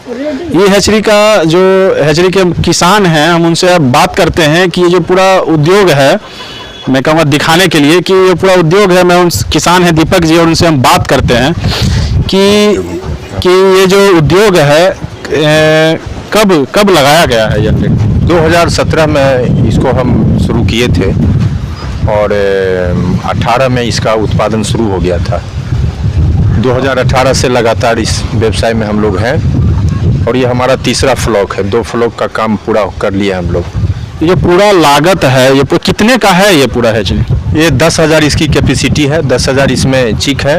ये हैचरी का जो हैचरी के किसान हैं, हम उनसे अब बात करते हैं कि ये जो पूरा उद्योग है, मैं कहूँगा दिखाने के लिए कि ये पूरा उद्योग है। मैं उन किसान हैं दीपक जी, और उनसे हम बात करते हैं कि ये जो उद्योग है कब लगाया गया है। ये 2017 में इसको हम शुरू किए थे और 18 में इसका उत्पादन शुरू हो गया था। 2018 से लगातार इस व्यवसाय में हम लोग हैं और ये हमारा तीसरा फ्लॉक है। 2 फ्लॉक का काम पूरा कर लिया हम लोग। ये पूरा लागत है, ये कितने का है ये पूरा हैचरी? ये 10,000 इसकी कैपेसिटी है, 10,000 इसमें चिक है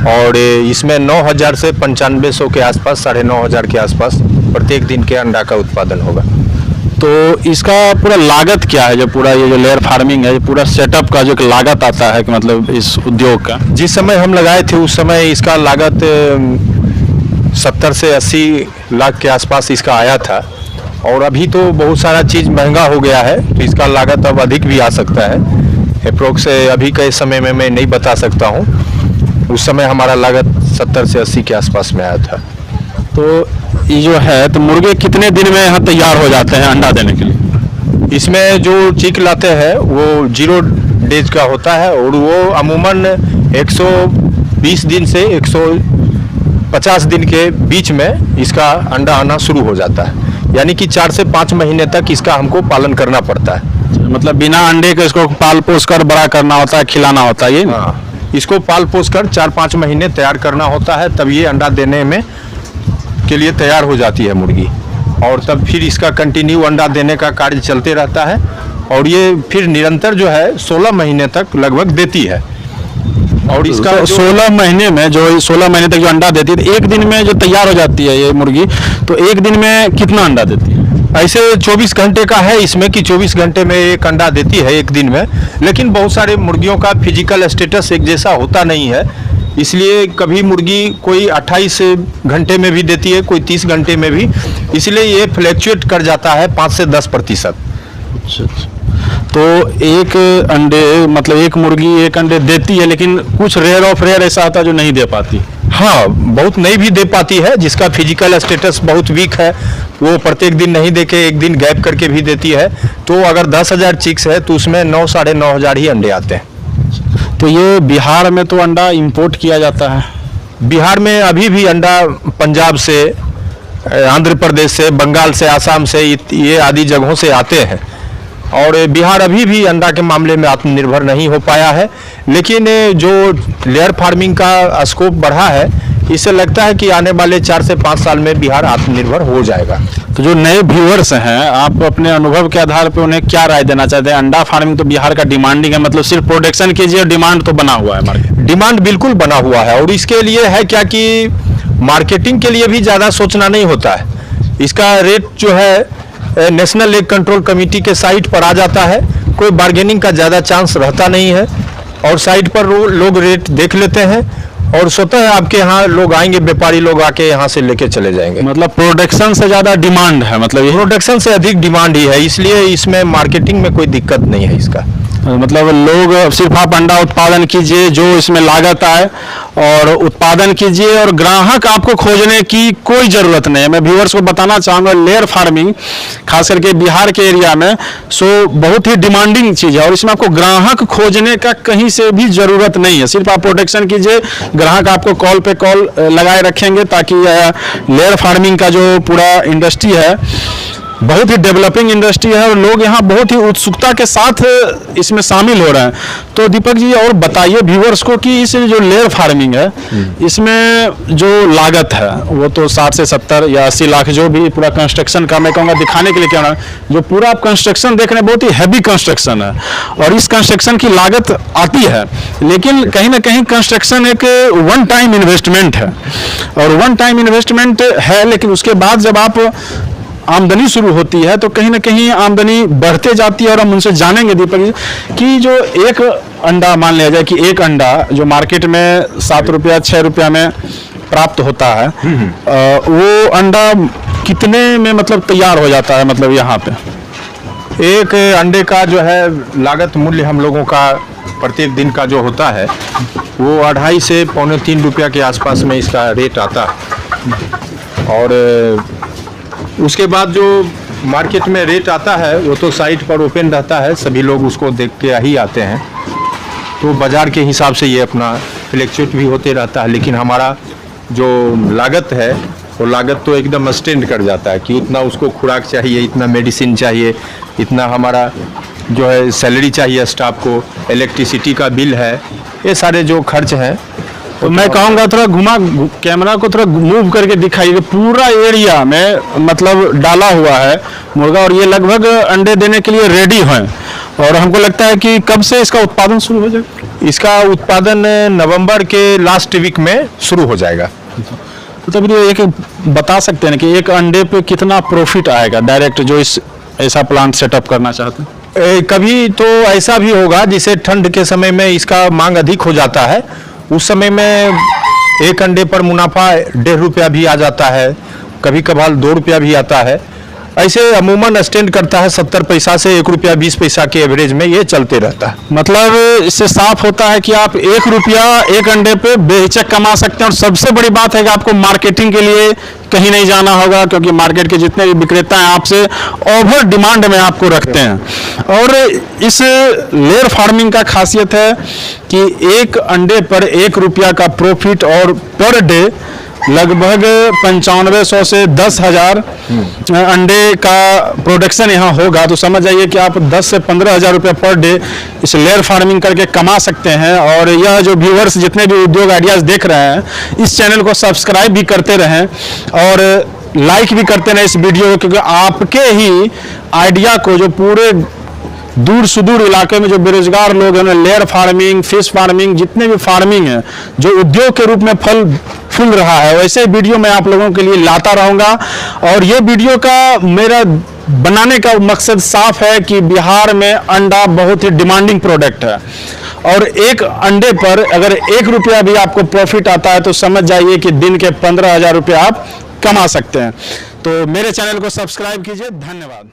और इसमें 9,000 से 9500 के आसपास, 9,500 के आसपास प्रत्येक दिन के अंडा का उत्पादन होगा। तो इसका पूरा लागत क्या है, जो पूरा ये जो लेयर फार्मिंग है, ये पूरा सेटअप का जो लागत आता है कि मतलब इस उद्योग का? जिस समय हम लगाए थे उस समय इसका लागत 70 से 80 लाख के आसपास इसका आया था और अभी तो बहुत सारा चीज़ महंगा हो गया है, तो इसका लागत अब अधिक भी आ सकता है। अप्रोक्स अभी के समय में मैं नहीं बता सकता हूँ। उस समय हमारा लागत 70 से 80 के आसपास में आया था। तो ये जो है, तो मुर्गे कितने दिन में यहाँ तैयार हो जाते हैं अंडा देने के लिए? इसमें जो चिक लाते हैं वो 0 डेज का होता है और वो अमूमन 120 दिन से 150 दिन के बीच में इसका अंडा आना शुरू हो जाता है। यानी कि 4 से 5 महीने तक इसका हमको पालन करना पड़ता है। मतलब बिना अंडे के इसको पाल पोस कर बड़ा करना होता है, खिलाना होता है ये? हाँ, इसको पाल पोस कर 4-5 महीने तैयार करना होता है, तब ये अंडा देने में के लिए तैयार हो जाती है मुर्गी और तब फिर इसका कंटिन्यू अंडा देने का कार्य चलते रहता है और ये फिर निरंतर जो है 16 महीने तक लगभग देती है। और इसका 16 महीने में जो 16 महीने तक जो अंडा देती है, तो एक दिन में जो तैयार हो जाती है ये मुर्गी, तो एक दिन में कितना अंडा देती है? ऐसे 24 घंटे का है इसमें कि 24 घंटे में एक अंडा देती है एक दिन में, लेकिन बहुत सारे मुर्गियों का फिजिकल स्टेटस एक जैसा होता नहीं है, इसलिए कभी मुर्गी कोई 28 घंटे में भी देती है, कोई 30 घंटे में भी, इसलिए ये फ्लैक्चुएट कर जाता है 5 से 10%। तो एक अंडे मतलब एक मुर्गी एक अंडे देती है, लेकिन कुछ रेयर ऑफ रेयर ऐसा आता है जो नहीं दे पाती? हाँ, बहुत नहीं भी दे पाती है। जिसका फिजिकल स्टेटस बहुत वीक है वो प्रत्येक दिन नहीं दे के एक दिन गैप करके भी देती है। तो अगर 10,000 चिक्स है तो उसमें 9-9,500 ही अंडे आते हैं। तो ये बिहार में तो अंडा इंपोर्ट किया जाता है? बिहार में अभी भी अंडा पंजाब से, आंध्र प्रदेश से, बंगाल से, आसाम से, ये आदि जगहों से आते हैं और बिहार अभी भी अंडा के मामले में आत्मनिर्भर नहीं हो पाया है। लेकिन जो लेयर फार्मिंग का स्कोप बढ़ा है, इससे लगता है कि आने वाले 4 से 5 साल में बिहार आत्मनिर्भर हो जाएगा। तो जो नए व्यूअर्स हैं, आप अपने अनुभव के आधार पर उन्हें क्या राय देना चाहते हैं? अंडा फार्मिंग तो बिहार का डिमांडिंग है, मतलब सिर्फ प्रोडक्शन कीजिए और डिमांड तो बना हुआ है मार्केट? डिमांड बिल्कुल बना हुआ है और इसके लिए है क्या कि मार्केटिंग के लिए भी ज़्यादा सोचना नहीं होता है। इसका रेट जो है नेशनल एग कंट्रोल कमेटी के साइट पर आ जाता है, कोई बार्गेनिंग का ज़्यादा चांस रहता नहीं है और साइट पर लोग रेट देख लेते हैं और स्वतः आपके यहाँ लोग आएंगे, व्यापारी लोग आके यहाँ से लेके चले जाएंगे। मतलब प्रोडक्शन से ज़्यादा डिमांड है? मतलब प्रोडक्शन से अधिक डिमांड ही है, इसलिए इसमें मार्केटिंग में कोई दिक्कत नहीं है इसका। मतलब लोग सिर्फ आप अंडा उत्पादन कीजिए, जो इसमें लागत आए और उत्पादन कीजिए और ग्राहक आपको खोजने की कोई ज़रूरत नहीं है। मैं व्यूअर्स को बताना चाहूँगा, लेयर फार्मिंग खास करके बिहार के एरिया में बहुत ही डिमांडिंग चीज़ है और इसमें आपको ग्राहक खोजने का कहीं से भी ज़रूरत नहीं है। सिर्फ आप प्रोडक्शन कीजिए, ग्राहक आपको कॉल पे कॉल लगाए रखेंगे, ताकि लेयर फार्मिंग का जो पूरा इंडस्ट्री है बहुत ही डेवलपिंग इंडस्ट्री है और लोग यहाँ बहुत ही उत्सुकता के साथ इसमें शामिल हो रहे हैं। तो दीपक जी और बताइए व्यूअर्स को कि इस जो लेयर फार्मिंग है, इसमें जो लागत है वो तो 60 से 70 या 80 लाख, जो भी पूरा कंस्ट्रक्शन का मैं कहूँगा दिखाने के लिए क्या है, जो पूरा आप कंस्ट्रक्शन देख रहे हैं बहुत ही हैवी कंस्ट्रक्शन है और इस कंस्ट्रक्शन की लागत आती है, लेकिन कहीं ना कहीं कंस्ट्रक्शन एक वन टाइम इन्वेस्टमेंट है और वन टाइम इन्वेस्टमेंट है, लेकिन उसके बाद जब आप आमदनी शुरू होती है तो कहीं ना कहीं आमदनी बढ़ते जाती है। और हम उनसे जानेंगे दीपक जी कि जो एक अंडा, मान लिया जाए कि एक अंडा जो मार्केट में 7 रुपया 6 रुपया में प्राप्त होता है, वो अंडा कितने में मतलब तैयार हो जाता है? मतलब यहाँ पे एक अंडे का जो है लागत मूल्य हम लोगों का प्रत्येक दिन का जो होता है वो 2.5 से 2.25 रुपया के आसपास में इसका रेट आता है। और उसके बाद जो मार्केट में रेट आता है वो तो साइट पर ओपन रहता है, सभी लोग उसको देख के ही आते हैं, तो बाज़ार के हिसाब से ये अपना फ्लैक्चुएट भी होते रहता है। लेकिन हमारा जो लागत है वो लागत तो एकदम स्टैंड कर जाता है कि इतना उसको खुराक चाहिए, इतना मेडिसिन चाहिए, इतना हमारा जो है सैलरी चाहिए स्टाफ को, इलेक्ट्रिसिटी का बिल है, ये सारे जो खर्च हैं। तो मैं कहूँगा थोड़ा कैमरा को थोड़ा मूव करके दिखाइए। पूरा एरिया में मतलब डाला हुआ है मुर्गा और ये लगभग अंडे देने के लिए रेडी हैं। और हमको लगता है कि कब से इसका उत्पादन शुरू हो जाएगा? इसका उत्पादन नवंबर के लास्ट वीक में शुरू हो जाएगा। तो तब ये एक बता सकते हैं कि एक अंडे पे कितना प्रॉफिट आएगा डायरेक्ट जो इस ऐसा प्लांट सेटअप करना चाहते हैं? कभी तो ऐसा भी होगा जिसे ठंड के समय में इसका मांग अधिक हो जाता है, उस समय में एक अंडे पर मुनाफा 1.5 रुपया भी आ जाता है, कभी कभार 2 रुपया भी आता है। ऐसे अमूमन स्टैंड करता है 70 पैसा से 1 रुपया 20 पैसा के एवरेज में ये चलते रहता है। मतलब इससे साफ होता है कि आप 1 रुपया एक अंडे पे बेहिचक कमा सकते हैं। और सबसे बड़ी बात है कि आपको मार्केटिंग के लिए कहीं नहीं जाना होगा, क्योंकि मार्केट के जितने भी विक्रेता हैं आपसे ओवर डिमांड में आपको रखते हैं। और इस लेयर फार्मिंग का खासियत है कि एक अंडे पर 1 रुपया का प्रॉफिट और पर डे लगभग 9500 से 10,000 अंडे का प्रोडक्शन यहाँ होगा। तो समझ जाइए कि आप 10 से 15,000 रुपये पर डे इस लेयर फार्मिंग करके कमा सकते हैं। और यह जो व्यूअर्स जितने भी उद्योग आइडियाज़ देख रहे हैं इस चैनल को सब्सक्राइब भी करते रहें और लाइक भी करते रहें इस वीडियो को, क्योंकि आपके ही आइडिया को जो पूरे दूर सुदूर इलाके में जो बेरोजगार लोग हैं, लेयर फार्मिंग, फिश फार्मिंग, जितने भी फार्मिंग है जो उद्योग के रूप में फल फूल रहा है, वैसे वीडियो मैं आप लोगों के लिए लाता रहूँगा। और ये वीडियो का मेरा बनाने का मकसद साफ है कि बिहार में अंडा बहुत ही डिमांडिंग प्रोडक्ट है और एक अंडे पर अगर 1 रुपया भी आपको प्रॉफिट आता है तो समझ जाइए कि दिन के 15,000 रुपये आप कमा सकते हैं। तो मेरे चैनल को सब्सक्राइब कीजिए। धन्यवाद।